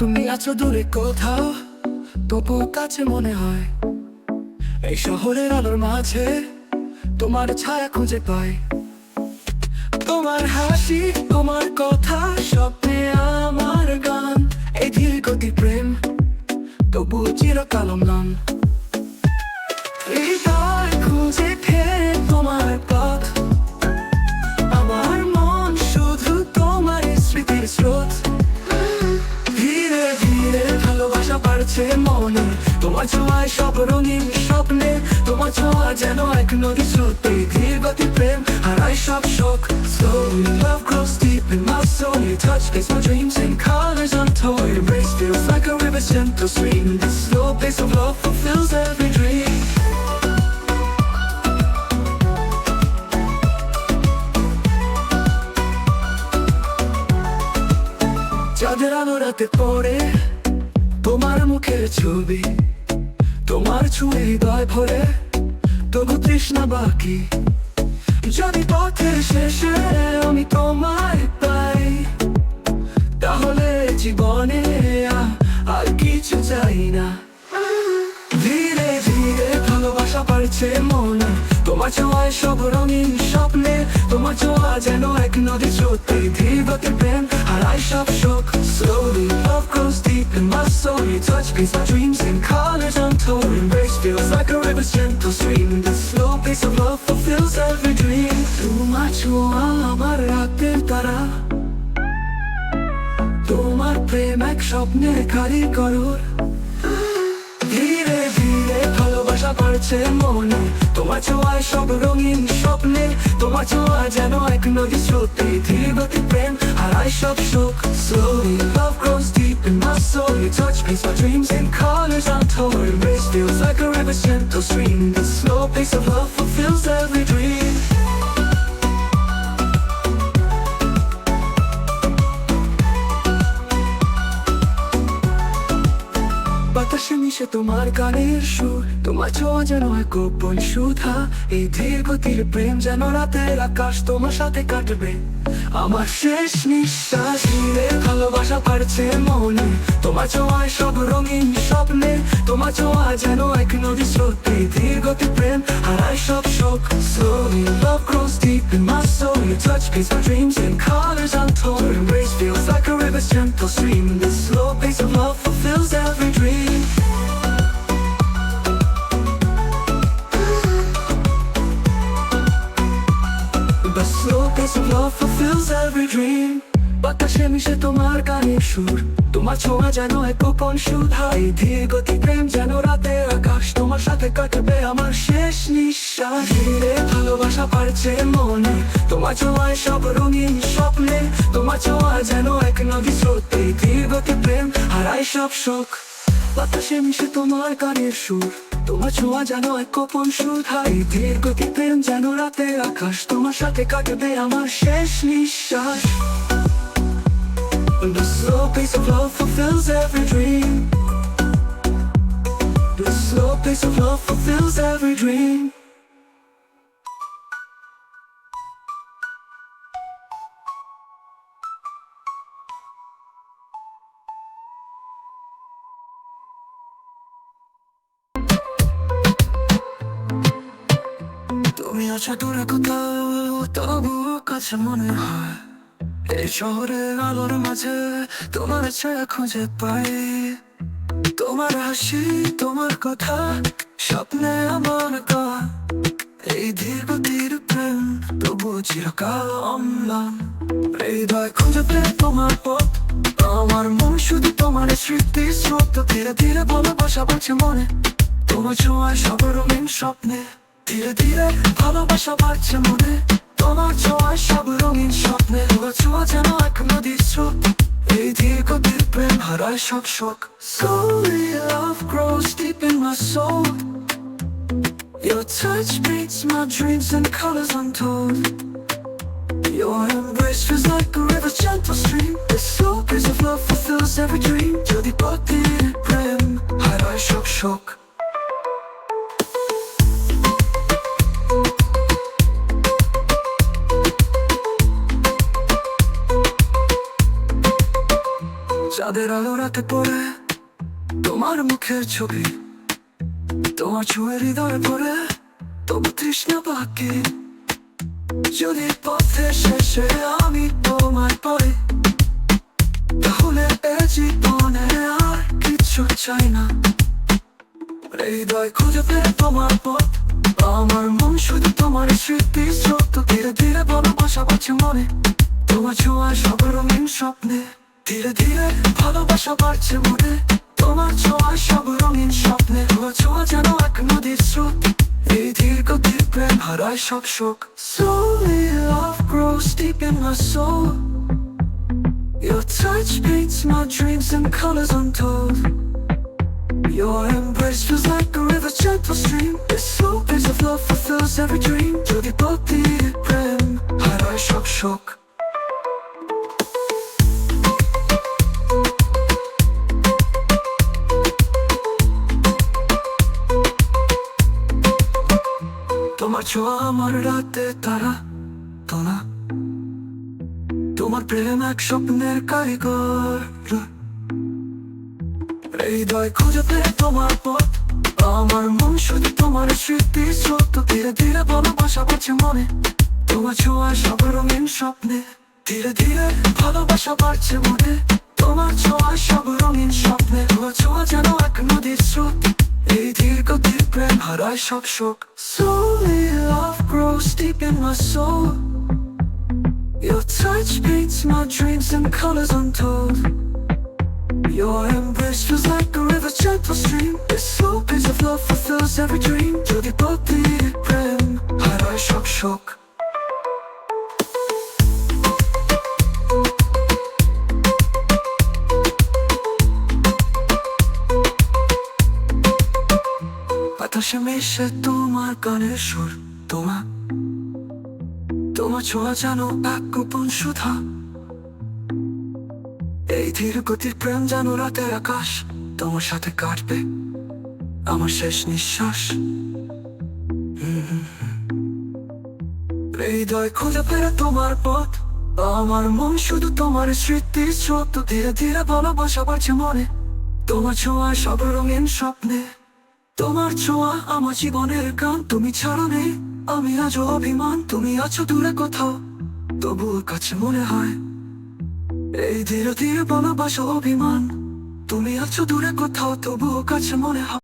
তুমি আছো দূরে কোথাও, তবু কাছে মনে হয়। এই শহরের আলোর মাঝে তোমার ছায়া খুঁজে পাই। তোমার হাসি, তোমার কথা, স্বপ্নে আমার গান। এই ধীর গতির প্রেম তবু চিরকাল অম্লান। হৃদয় খুঁজে ফেরে তোমার পথ, আমার মন শুধু তোমার স্মৃতির স্রোত। ধীরে ধীরে ভালোবাসা বাড়ছে মনে, তোমার ছোঁয়ায় সব রঙিন স্বপ্নে। তোমার ছোঁয়া যেন এক নদী স্রোতে, ধীর গতি প্রেম হারায় সব শোক। Slowly love grows deep in my soul, your touch makes my dreams and colors untold. Your embrace feels like a river's gentle stream, this slow pace of love fulfills every dream. চাঁদের আলো রাতে পড়ে তোমার মুখের ছবি, তোমার ছুঁয়ে হৃদয় ভরে তবু তৃষ্ণা বাকি। যদি পথের শেষে আমি তোমায় পাই, তাহলে জীবনে আর কিছু চাই না। ধীরে ধীরে ভালোবাসা বাড়ছে মনে, তোমার ছোঁয়ায় সব রঙিন স্বপ্নে। তোমার ছোঁয়া যেন এক নদী স্রোতে, ধীর গতির প্রেম হারায় সব শোক। Slowly love grows deep in my soul, your touch paints my dreams in colors untold. Your embrace feels like a river's gentle stream, the slow pace of love fulfills every dream. তোমার ছোঁয়া আমার রাতের তারা, তোমার প্রেম এক স্বপ্নের কারিগর। ধীরে ধীরে ভালোবাসা বাড়ছে মনে, তোমার ছোঁয়ায় সব রঙিন স্বপ্নে। তোমার ছোঁয়া যেন এক নদী স্রোতে, ধীর গতি প্রেম হারায় সব শোক। Slowly love grows deep in my soul, your touch paints my dreams in colors untold. Your embrace feels like a river's gentle stream, the slow pace of love fulfills every dream. বাতাসে মিশে তোমার গানের সুর, তোমার ছোঁয়া যেন এক গোপন সুধা। এই ধীর গতির প্রেম যেন রাতের আকাশ, তোমার সাথে কাটবে আমার শেষ নিঃশ্বাস। ধীরে ভালোবাসা বাড়ছে মনে, তোমার ছোঁয়ায় সব রঙিন স্বপ্নে। তোমার ছোঁয়া যেন এক নদী স্রোতে, ধীর গতি প্রেম হারায় সব শোক। Slowly love grows deep in my soul, your touch paints my dreams in colors untold. Your embrace feels like a river's gentle stream, this slow pace of love fulfills every dream. The slow pace of love fulfills every dream. বাতাসে মিশে তোমার গানের সুর, তোমার ছোঁয়া যেন এক গোপন সুধা। এই ধীর গতি প্রেম যেন রাতের আকাশ, তোমার সাথে কাটবে আমার শেষ নিঃশ্বাস। ধীরে ভালোবাসা বাড়ছে মনে, তোমার ছোঁয়ায় সব রঙিন স্বপ্নে। তোমার ছোঁয়া যেন এক নদী স্রোতে, ধীর গতি প্রেম হারায় সব শোক। বাতাসে মিশে তোমার গানের সুর, তোমার ছোঁয়া যেন এক গোপন সুধা। এই ধীর গতি প্রেম যেন রাতের আকাশ, তোমার সাথে কাটবে আমার শেষ নিঃশ্বাস। The slow pace of love fulfills every dream, the slow pace of love fulfills every dream. তুমি আছো দূরে কোথাও, তবু কাছে মনে হয়। এই শহরের আলোর মাঝে তোমার ছায়া খুঁজে পাই। তোমার হাসি, তোমার কথা, স্বপ্নে আমার গান। এই ধীর গতির প্রেম তবু চিরকাল অম্লান। হৃদয় খুঁজে পেয়ে তোমার পথ, আমার মন শুধু তোমার স্মৃতির স্রোত। ধীরে ধীরে ভালোবাসা বাড়ছে মনে, তোমার ছোঁয়ায় সব রঙিন স্বপ্নে। ধীরে ধীরে ভালোবাসা বাড়ছে মনে, তোমার ছোঁয়ায় সব রঙিন স্বপ্নে। তোমার ছোঁয়া যেন এক নদীর স্রোত, এই ধীর গতির প্রেম হারায় সব শোক। Slowly love grows deep in my soul, your touch paints my dreams in colors untold. Your embrace feels like a river's gentle stream, this slow pace of love fulfills every dream. যদি পথের প্রেম হারায় সব শোক। চাঁদের আলো রাতে পড়ে তোমার মুখের ছবি, তোমার ছুঁয়ে হৃদয়ে পড়ে তবু তৃষ্ণা বাকি। যদি পথের শেষে আমি তোমায় পাই, তাহলে এ জীবনে আর কিছু চাই না। হৃদয় খুঁজে পেয়ে তোমার পথ, আমার মন শুধু তোমার স্মৃতি স্রোত। ধীরে ধীরে ভালোবাসা বাড়ছে মনে, তোমার ছোঁয়া সব রঙিন স্বপ্নে। ধীরে ধীরে ভালোবাসা বাড়ছে মনে, তোমার ছোঁয়া সব রঙিন স্বপ্নে। তোমার ছোঁয়া যেন এক নদীর স্রোত, এই ধীর গতির প্রেম হারায় সব শোক। Slowly love grows deep in my soul, your touch paints my dreams in colors untold. Your embrace feels like a river's gentle stream, this slow pace of love fulfills every dream. যদি বলতে প্রেম হারায় সব শোক। তোমার ছোঁয়া আমার রাতে তারা তোনা, তোমার প্রেম এক স্বপ্নের কারিগর। হৃদয় খুঁজে পেয়ে তোমার পথ, আমার মন শুধু তোমার স্মৃতি স্রোত। ধীরে ধীরে ভালোবাসা বাড়ছে মনে, তোমার ছোঁয়া সব রঙিন স্বপ্নে। ধীরে ধীরে ভালোবাসা বাড়ছে মনে, তোমার ছোঁয়া সব রঙিন স্বপ্নে। তোমার ছোঁয়া যেন এক নদীর স্রোত, এই ধীর গতির প্রেম হারায় সব শোক। Slowly love grows deep in my soul, your touch paints my dreams in colors untold. Your embrace feels like a river's gentle stream, this slow pace of love fulfills every dream. যদি বলতে প্রেম হারায় সব শোক। বাতাসে মিশে তোমার গানের সুর, তোমার ছোঁয়া যেন এক গোপন সুধা। এই ধীর গতির প্রেম যেন রাতের আকাশ, তোমার সাথে কাটবে আমার শেষ নিঃশ্বাস। হৃদয় খুঁজে পেয়ে তোমার পথ, আমার মন শুধু তোমার স্মৃতি স্রোত। ধীরে ধীরে ভালোবাসা বাড়ছে মনে, তোমার ছোঁয়া সব রঙিন স্বপ্নে। তোমার ছোঁয়া আমার জীবনের গান, তুমি ছাড়া নেই আমি আজ অভিমান। তুমি আছো দূরে কোথাও, তবুও কাছে মনে হয় এই ধীরে ধীরে ভালোবাসা অভিমান। তুমি আছো দূরে কোথাও, তবুও কাছে মনে হয়।